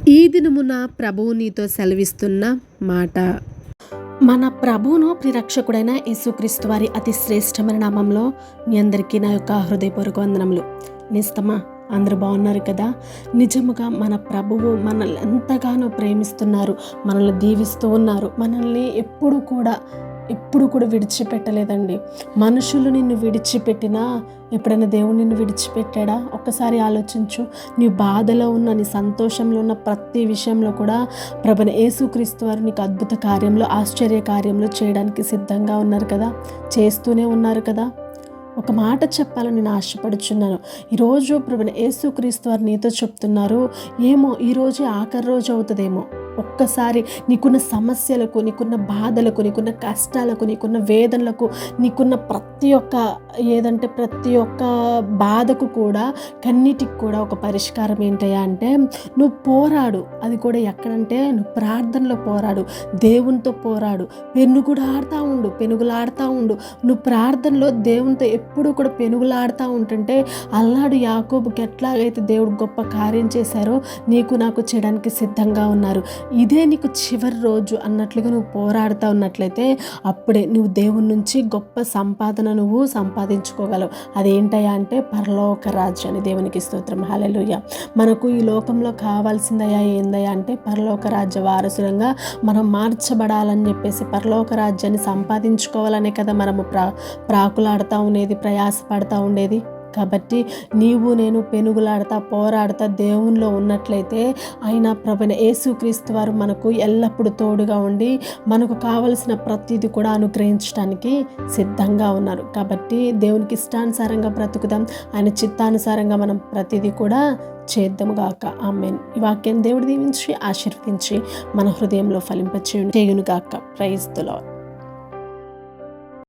ఈ దినమున ప్రభువు నీతో సెలవిస్తున్న మాట. మన ప్రభువును ప్రిరక్షకుడైన యేసుక్రీస్తు వారి అతి శ్రేష్టమైన నామంలో మీ అందరికీ నా యొక్క హృదయపూర్వక వందనములు. నిస్తమా అందరూ బాగున్నారు కదా? నిజముగా మన ప్రభువు మనల్ని ఎంతగానో ప్రేమిస్తున్నారు, మనల్ని దీవిస్తూ ఉన్నారు. మనల్ని ఎప్పుడు కూడా విడిచిపెట్టలేదండి. మనుషులు నిన్ను విడిచిపెట్టినా ఎప్పుడైనా దేవుడు నిన్ను విడిచిపెట్టాడా? ఒక్కసారి ఆలోచించు. నీ బాధలో ఉన్న, నీ సంతోషంలో ఉన్న ప్రతి విషయంలో కూడా ప్రభువైన యేసుక్రీస్తు వారు నీకు అద్భుత కార్యంలో, ఆశ్చర్య కార్యంలో చేయడానికి సిద్ధంగా ఉన్నారు కదా, చేస్తూనే ఉన్నారు కదా. ఒక మాట చెప్పాలని నేను ఆశపడుచున్నాను. ఈరోజు ప్రభువైన యేసుక్రీస్తు వారు నీతో చెప్తున్నారు, ఏమో ఈరోజు ఆఖరి రోజు అవుతుందేమో. ఒక్కసారి నీకున్న సమస్యలకు, నీకున్న బాధలకు, నీకున్న కష్టాలకు, నీకున్న వేదనలకు, నీకున్న ప్రతి ఒక్క బాధకు కూడా, కన్నీటికి కూడా ఒక పరిష్కారం ఏంటయ్యా అంటే, నువ్వు పోరాడు. అది కూడా ఎక్కడంటే నువ్వు ప్రార్థనలో పోరాడు, దేవునితో పోరాడు, పెనుగులాడుతూ ఉండు. నువ్వు ప్రార్థనలో దేవునితో ఎప్పుడు కూడా పెనుగులాడుతూ ఉంటుంటే, అల్లాడు యాకోబుకి ఎట్లాగైతే దేవుడు గొప్ప కార్యం చేశారో నీకు నాకు చేయడానికి సిద్ధంగా ఉన్నారు. ఇదే నీకు చివరి రోజు అన్నట్లుగా నువ్వు పోరాడుతూ ఉన్నట్లయితే అప్పుడే నువ్వు దేవుని నుంచి గొప్ప సంపాదన నువ్వు సంపాదించుకోగలవు. అదేంటయ్యా అంటే పరలోక రాజ్యాన్ని. దేవునికి స్తోత్రం, హల్లెలూయా. మనకు ఈ లోకంలో కావాల్సిందయ్యా ఏందయ్యా అంటే పరలోక రాజ్య వారసులంగా మనం మార్చబడాలని చెప్పేసి పరలోక రాజ్యాన్ని సంపాదించుకోవాలనే కదా మనము ప్రాకులాడుతూ ఉండేది, ప్రయాసపడతా ఉండేది. కాబట్టి నీవు నేను పెనుగులాడుతా, పోరాడుతా దేవునిలో ఉన్నట్లయితే ఆయన ప్రభువైన యేసుక్రీస్తు వారు మనకు ఎల్లప్పుడూ తోడుగా ఉండి మనకు కావలసిన ప్రతిదీ కూడా అనుగ్రహించడానికి సిద్ధంగా ఉన్నారు. కాబట్టి దేవునికి ఇష్టానుసారంగా బ్రతుకుదాం, ఆయన చిత్తానుసారంగా మనం ప్రతిదీ కూడా చేద్దాముగాక. ఆమేన్. ఈ వాక్యాన్ని దేవుడు దీవించి ఆశీర్వదించి మన హృదయంలో ఫలింపచేయునుగాక. Praise the lord.